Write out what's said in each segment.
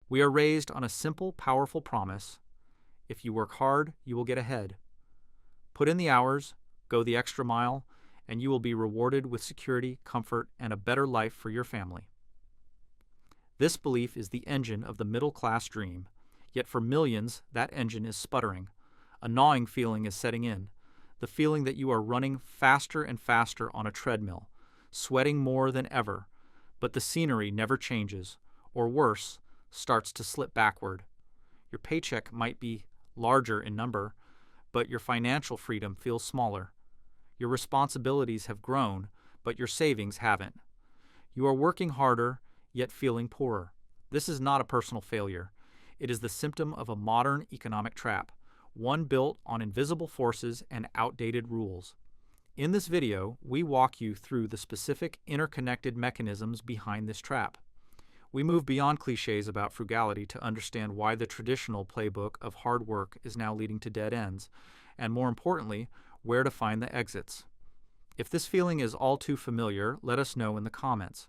We are raised on a simple, powerful promise: if you work hard, you will get ahead. Put in the hours, go the extra mile, and you will be rewarded with security, comfort, and a better life for your family. This belief is the engine of the middle-class dream, yet for millions, that engine is sputtering. A gnawing feeling is setting in, the feeling that you are running faster and faster on a treadmill, sweating more than ever, but the scenery never changes, or worse, starts to slip backward. Your paycheck might be larger in number, but your financial freedom feels smaller. Your responsibilities have grown, but your savings haven't. You are working harder, yet feeling poorer. This is not a personal failure. It is the symptom of a modern economic trap, one built on invisible forces and outdated rules. In this video, we walk you through the specific interconnected mechanisms behind this trap. We move beyond cliches about frugality to understand why the traditional playbook of hard work is now leading to dead ends, and more importantly, where to find the exits. If this feeling is all too familiar, let us know in the comments.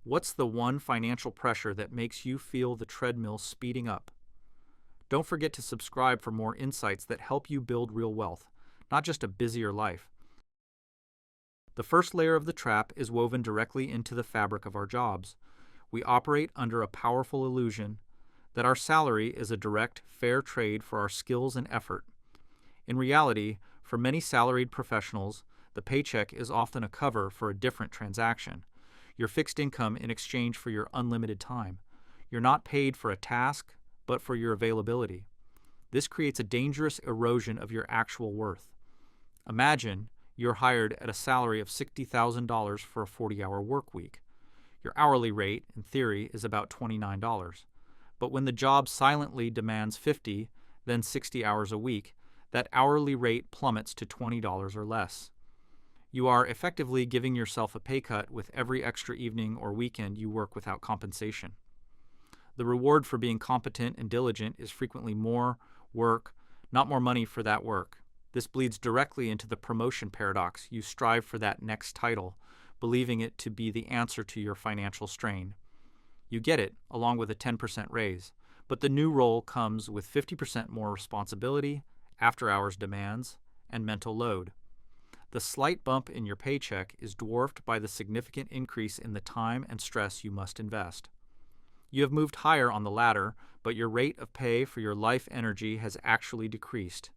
What's the one financial pressure that makes you feel the treadmill speeding up? Don't forget to subscribe for more insights that help you build real wealth, not just a busier life. The first layer of the trap is woven directly into the fabric of our jobs. We operate under a powerful illusion that our salary is a direct, fair trade for our skills and effort. In reality, for many salaried professionals, the paycheck is often a cover for a different transaction: your fixed income in exchange for your unlimited time. You're not paid for a task, but for your availability. This creates a dangerous erosion of your actual worth. Imagine you're hired at a salary of $60,000 for a 40-hour work week. Your hourly rate, in theory, is about $29. But when the job silently demands 50, then 60 hours a week, that hourly rate plummets to $20 or less. You are effectively giving yourself a pay cut with every extra evening or weekend you work without compensation. The reward for being competent and diligent is frequently more work, not more money for that work. This bleeds directly into the promotion paradox. You strive for that next title, believing it to be the answer to your financial strain. You get it, along with a 10% raise, but the new role comes with 50% more responsibility, after-hours demands, and mental load. The slight bump in your paycheck is dwarfed by the significant increase in the time and stress you must invest. You have moved higher on the ladder, but your rate of pay for your life energy has actually decreased.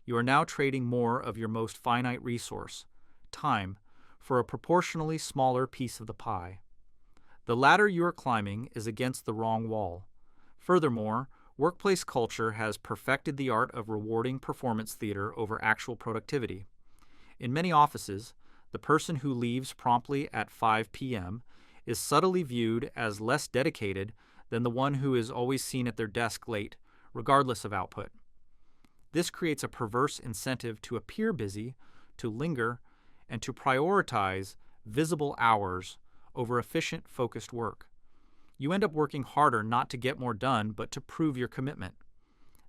You are now trading more of your most finite resource, time, for a proportionally smaller piece of the pie. The ladder you are climbing is against the wrong wall. Furthermore, workplace culture has perfected the art of rewarding performance theater over actual productivity. In many offices, the person who leaves promptly at 5 p.m. is subtly viewed as less dedicated than the one who is always seen at their desk late, regardless of output. This creates a perverse incentive to appear busy, to linger, and to prioritize visible hours over efficient, focused work. You end up working harder not to get more done, but to prove your commitment.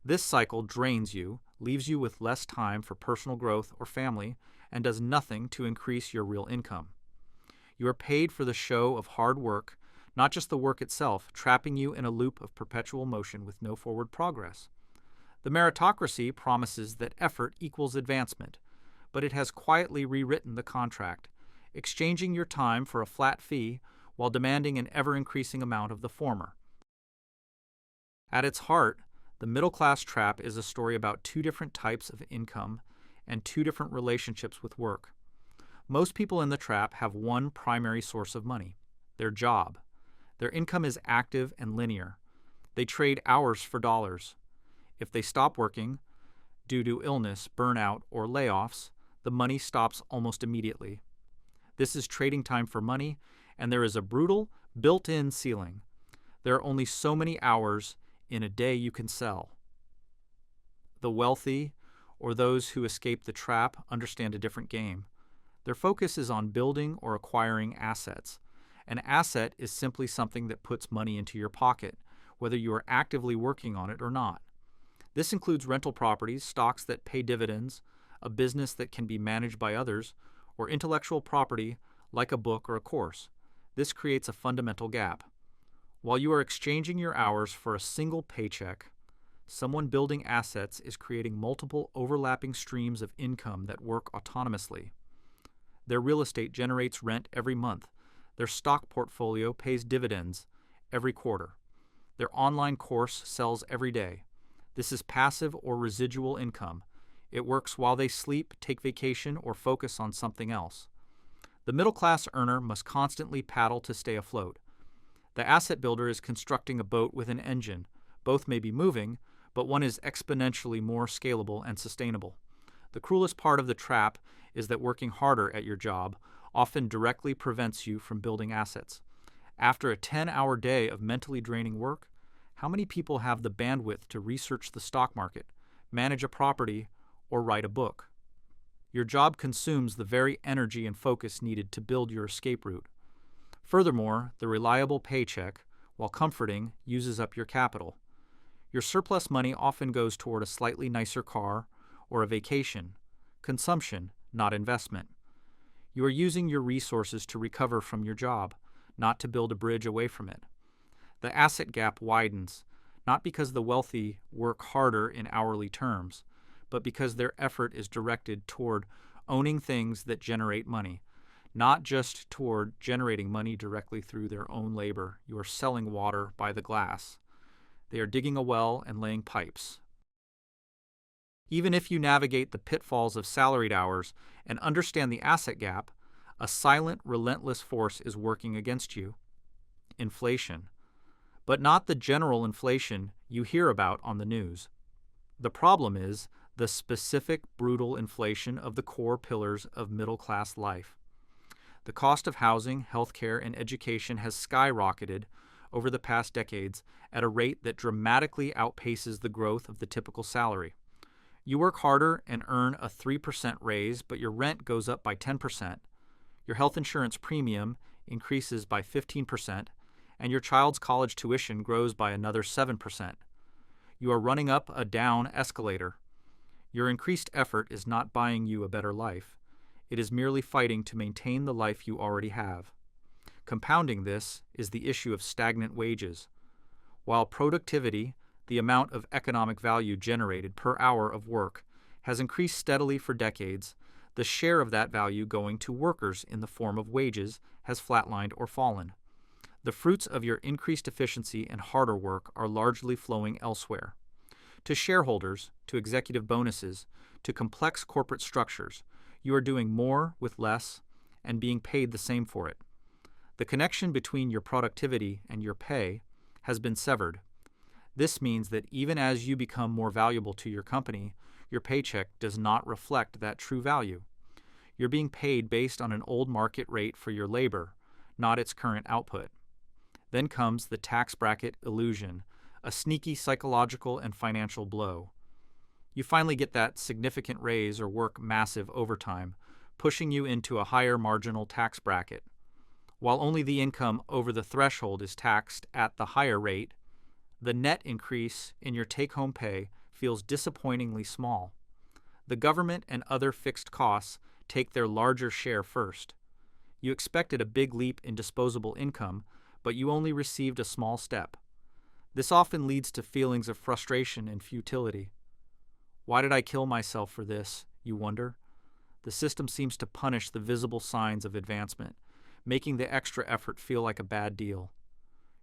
This cycle drains you, leaves you with less time for personal growth or family, and does nothing to increase your real income. You are paid for the show of hard work, not just the work itself, trapping you in a loop of perpetual motion with no forward progress. The meritocracy promises that effort equals advancement, but it has quietly rewritten the contract, exchanging your time for a flat fee while demanding an ever-increasing amount of the former. At its heart, the middle-class trap is a story about two different types of income and two different relationships with work. Most people in the trap have one primary source of money: their job. Their income is active and linear. They trade hours for dollars. If they stop working due to illness, burnout, or layoffs, the money stops almost immediately. This is trading time for money, and there is a brutal, built-in ceiling. There are only so many hours in a day you can sell. The wealthy, or those who escape the trap, understand a different game. Their focus is on building or acquiring assets. An asset is simply something that puts money into your pocket, whether you are actively working on it or not. This includes rental properties, stocks that pay dividends, a business that can be managed by others, or intellectual property like a book or a course. This creates a fundamental gap. While you are exchanging your hours for a single paycheck, someone building assets is creating multiple overlapping streams of income that work autonomously. Their real estate generates rent every month. Their stock portfolio pays dividends every quarter. Their online course sells every day. This is passive or residual income. It works while they sleep, take vacation, or focus on something else. The middle-class earner must constantly paddle to stay afloat. The asset builder is constructing a boat with an engine. Both may be moving, but one is exponentially more scalable and sustainable. The cruelest part of the trap is that working harder at your job often directly prevents you from building assets. After a 10-hour day of mentally draining work, how many people have the bandwidth to research the stock market, manage a property, or write a book? Your job consumes the very energy and focus needed to build your escape route. Furthermore, the reliable paycheck, while comforting, uses up your capital. Your surplus money often goes toward a slightly nicer car or a vacation, consumption, not investment. You are using your resources to recover from your job, not to build a bridge away from it. The asset gap widens, not because the wealthy work harder in hourly terms, but because their effort is directed toward owning things that generate money, not just toward generating money directly through their own labor. You are selling water by the glass. They are digging a well and laying pipes. Even if you navigate the pitfalls of salaried hours and understand the asset gap, a silent, relentless force is working against you. Inflation. But not the general inflation you hear about on the news. The problem is the specific, brutal inflation of the core pillars of middle-class life. The cost of housing, healthcare, and education has skyrocketed over the past decades at a rate that dramatically outpaces the growth of the typical salary. You work harder and earn a 3% raise, but your rent goes up by 10%. Your health insurance premium increases by 15%, and your child's college tuition grows by another 7%. You are running up a down escalator. Your increased effort is not buying you a better life. It is merely fighting to maintain the life you already have. Compounding this is the issue of stagnant wages. While productivity, the amount of economic value generated per hour of work, has increased steadily for decades, the share of that value going to workers in the form of wages has flatlined or fallen. The fruits of your increased efficiency and harder work are largely flowing elsewhere. To shareholders, to executive bonuses, to complex corporate structures, you are doing more with less and being paid the same for it. The connection between your productivity and your pay has been severed. This means that even as you become more valuable to your company, your paycheck does not reflect that true value. You're being paid based on an old market rate for your labor, not its current output. Then comes the tax bracket illusion, a sneaky psychological and financial blow. You finally get that significant raise or work massive overtime, pushing you into a higher marginal tax bracket. While only the income over the threshold is taxed at the higher rate, the net increase in your take-home pay feels disappointingly small. The government and other fixed costs take their larger share first. You expected a big leap in disposable income, but you only received a small step. This often leads to feelings of frustration and futility. Why did I kill myself for this, you wonder? The system seems to punish the visible signs of advancement, making the extra effort feel like a bad deal.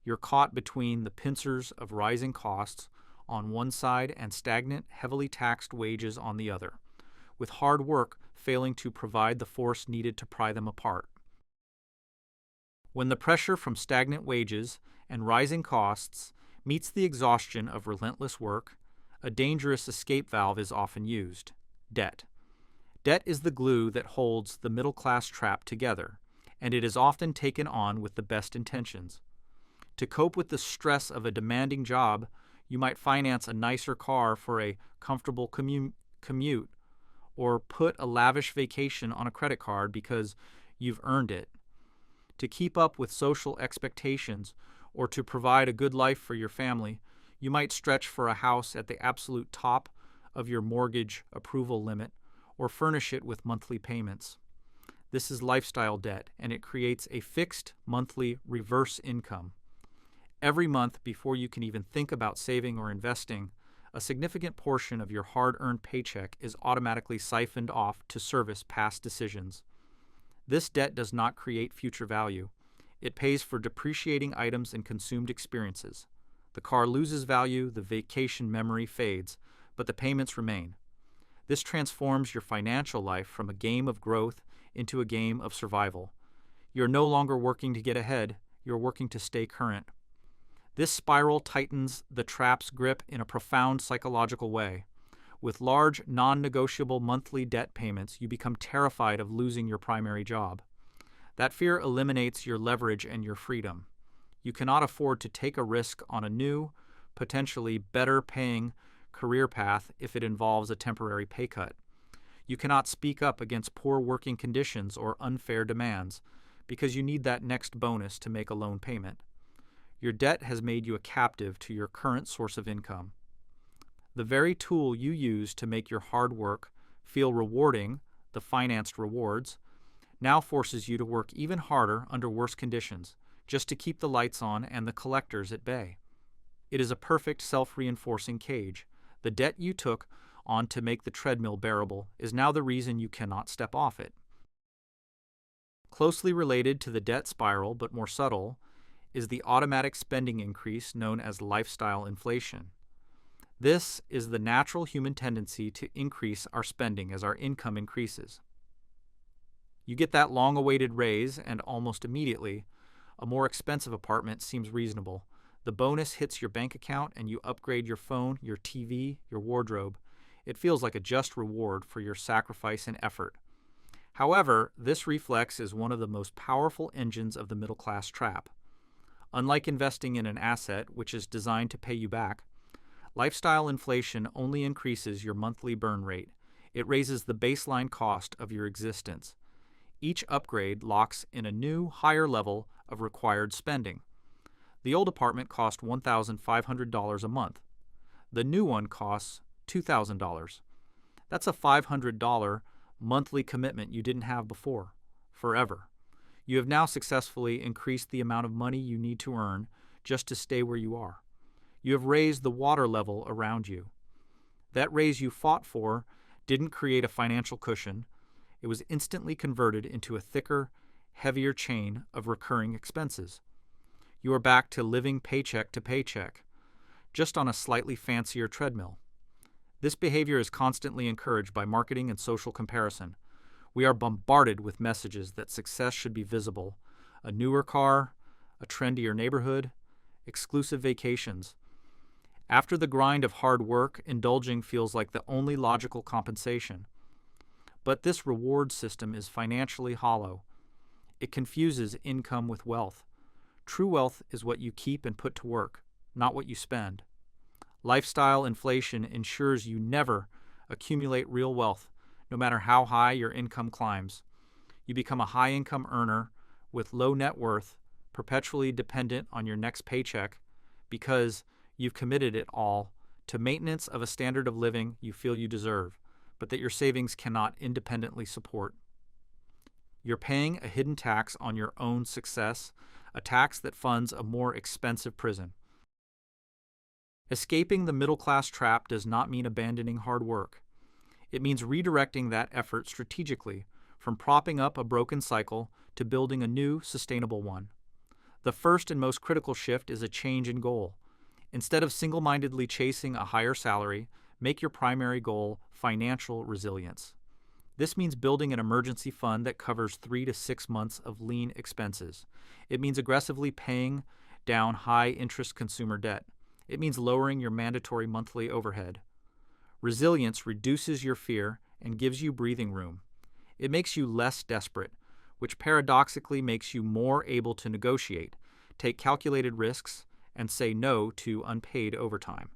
You're caught between the pincers of rising costs on one side and stagnant, heavily taxed wages on the other, with hard work failing to provide the force needed to pry them apart. When the pressure from stagnant wages and rising costs meets the exhaustion of relentless work, a dangerous escape valve is often used: debt. Debt is the glue that holds the middle-class trap together, and it is often taken on with the best intentions. To cope with the stress of a demanding job, you might finance a nicer car for a comfortable commute, or put a lavish vacation on a credit card because you've earned it. To keep up with social expectations, or to provide a good life for your family, you might stretch for a house at the absolute top of your mortgage approval limit, or furnish it with monthly payments. This is lifestyle debt, and it creates a fixed monthly reverse income. Every month, before you can even think about saving or investing, a significant portion of your hard-earned paycheck is automatically siphoned off to service past decisions. This debt does not create future value. It pays for depreciating items and consumed experiences. The car loses value, the vacation memory fades, but the payments remain. This transforms your financial life from a game of growth into a game of survival. You're no longer working to get ahead, you're working to stay current. This spiral tightens the trap's grip in a profound psychological way. With large, non-negotiable monthly debt payments, you become terrified of losing your primary job. That fear eliminates your leverage and your freedom. You cannot afford to take a risk on a new, potentially better-paying career path if it involves a temporary pay cut. You cannot speak up against poor working conditions or unfair demands because you need that next bonus to make a loan payment. Your debt has made you a captive to your current source of income. The very tool you use to make your hard work feel rewarding, the financed rewards, now forces you to work even harder under worse conditions, just to keep the lights on and the collectors at bay. It is a perfect self-reinforcing cage. The debt you took on to make the treadmill bearable is now the reason you cannot step off it. Closely related to the debt spiral, but more subtle, is the automatic spending increase known as lifestyle inflation. This is the natural human tendency to increase our spending as our income increases. You get that long-awaited raise, and almost immediately, a more expensive apartment seems reasonable. The bonus hits your bank account and you upgrade your phone, your TV, your wardrobe. It feels like a just reward for your sacrifice and effort. However, this reflex is one of the most powerful engines of the middle-class trap. Unlike investing in an asset, which is designed to pay you back, lifestyle inflation only increases your monthly burn rate. It raises the baseline cost of your existence. Each upgrade locks in a new, higher level of required spending. The old apartment cost $1,500 a month. The new one costs $2,000. That's a $500 monthly commitment you didn't have before, forever. You have now successfully increased the amount of money you need to earn just to stay where you are. You have raised the water level around you. That raise you fought for didn't create a financial cushion. It was instantly converted into a thicker, heavier chain of recurring expenses. You are back to living paycheck to paycheck, just on a slightly fancier treadmill. This behavior is constantly encouraged by marketing and social comparison. We are bombarded with messages that success should be visible: a newer car, a trendier neighborhood, exclusive vacations. After the grind of hard work, indulging feels like the only logical compensation. But this reward system is financially hollow. It confuses income with wealth. True wealth is what you keep and put to work, not what you spend. Lifestyle inflation ensures you never accumulate real wealth, no matter how high your income climbs. You become a high-income earner with low net worth, perpetually dependent on your next paycheck because you've committed it all to maintenance of a standard of living you feel you deserve, but that your savings cannot independently support. You're paying a hidden tax on your own success, a tax that funds a more expensive prison. Escaping the middle-class trap does not mean abandoning hard work. It means redirecting that effort strategically, from propping up a broken cycle to building a new, sustainable one. The first and most critical shift is a change in goal. Instead of single-mindedly chasing a higher salary, make your primary goal financial resilience. This means building an emergency fund that covers 3 to 6 months of lean expenses. It means aggressively paying down high-interest consumer debt. It means lowering your mandatory monthly overhead. Resilience reduces your fear and gives you breathing room. It makes you less desperate, which paradoxically makes you more able to negotiate, take calculated risks, and say no to unpaid overtime.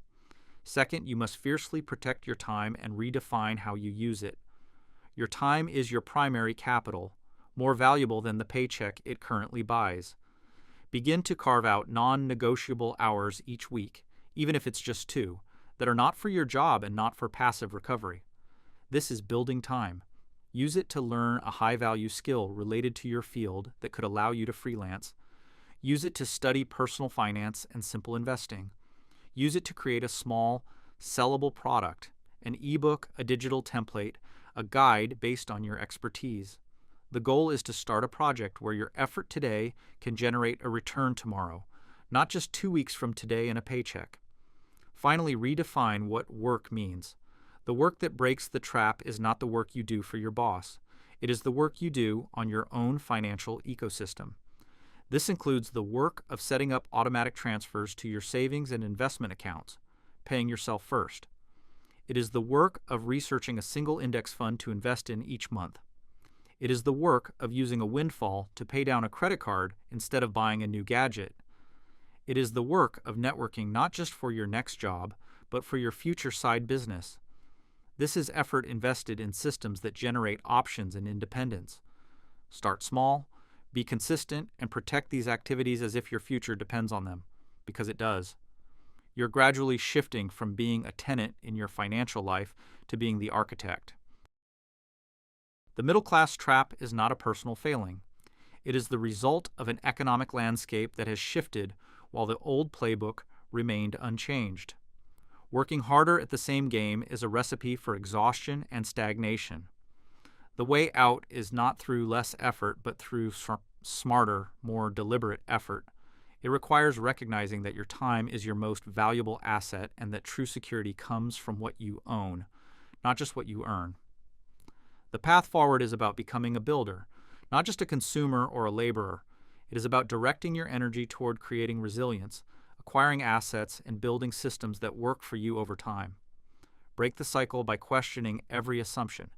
Second, you must fiercely protect your time and redefine how you use it. Your time is your primary capital, more valuable than the paycheck it currently buys. Begin to carve out non-negotiable hours each week, even if it's just 2, that are not for your job and not for passive recovery. This is building time. Use it to learn a high-value skill related to your field that could allow you to freelance. Use it to study personal finance and simple investing. Use it to create a small, sellable product, an ebook, a digital template, a guide based on your expertise. The goal is to start a project where your effort today can generate a return tomorrow, not just 2 weeks from today in a paycheck. Finally, redefine what work means. The work that breaks the trap is not the work you do for your boss. It is the work you do on your own financial ecosystem. This includes the work of setting up automatic transfers to your savings and investment accounts, paying yourself first. It is the work of researching a single index fund to invest in each month. It is the work of using a windfall to pay down a credit card instead of buying a new gadget. It is the work of networking not just for your next job, but for your future side business. This is effort invested in systems that generate options and independence. Start small, be consistent, and protect these activities as if your future depends on them, because it does. You're gradually shifting from being a tenant in your financial life to being the architect. The middle class trap is not a personal failing. It is the result of an economic landscape that has shifted while the old playbook remained unchanged. Working harder at the same game is a recipe for exhaustion and stagnation. The way out is not through less effort, but through smarter, more deliberate effort. It requires recognizing that your time is your most valuable asset and that true security comes from what you own, not just what you earn. The path forward is about becoming a builder, not just a consumer or a laborer. It is about directing your energy toward creating resilience, acquiring assets, and building systems that work for you over time. Break the cycle by questioning every assumption.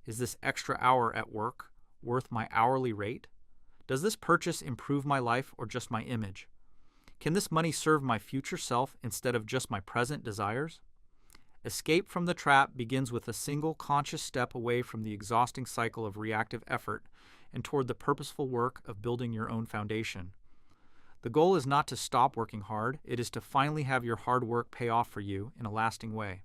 Is this extra hour at work worth my hourly rate? Does this purchase improve my life or just my image? Can this money serve my future self instead of just my present desires? Escape from the trap begins with a single conscious step away from the exhausting cycle of reactive effort and toward the purposeful work of building your own foundation. The goal is not to stop working hard, it is to finally have your hard work pay off for you in a lasting way.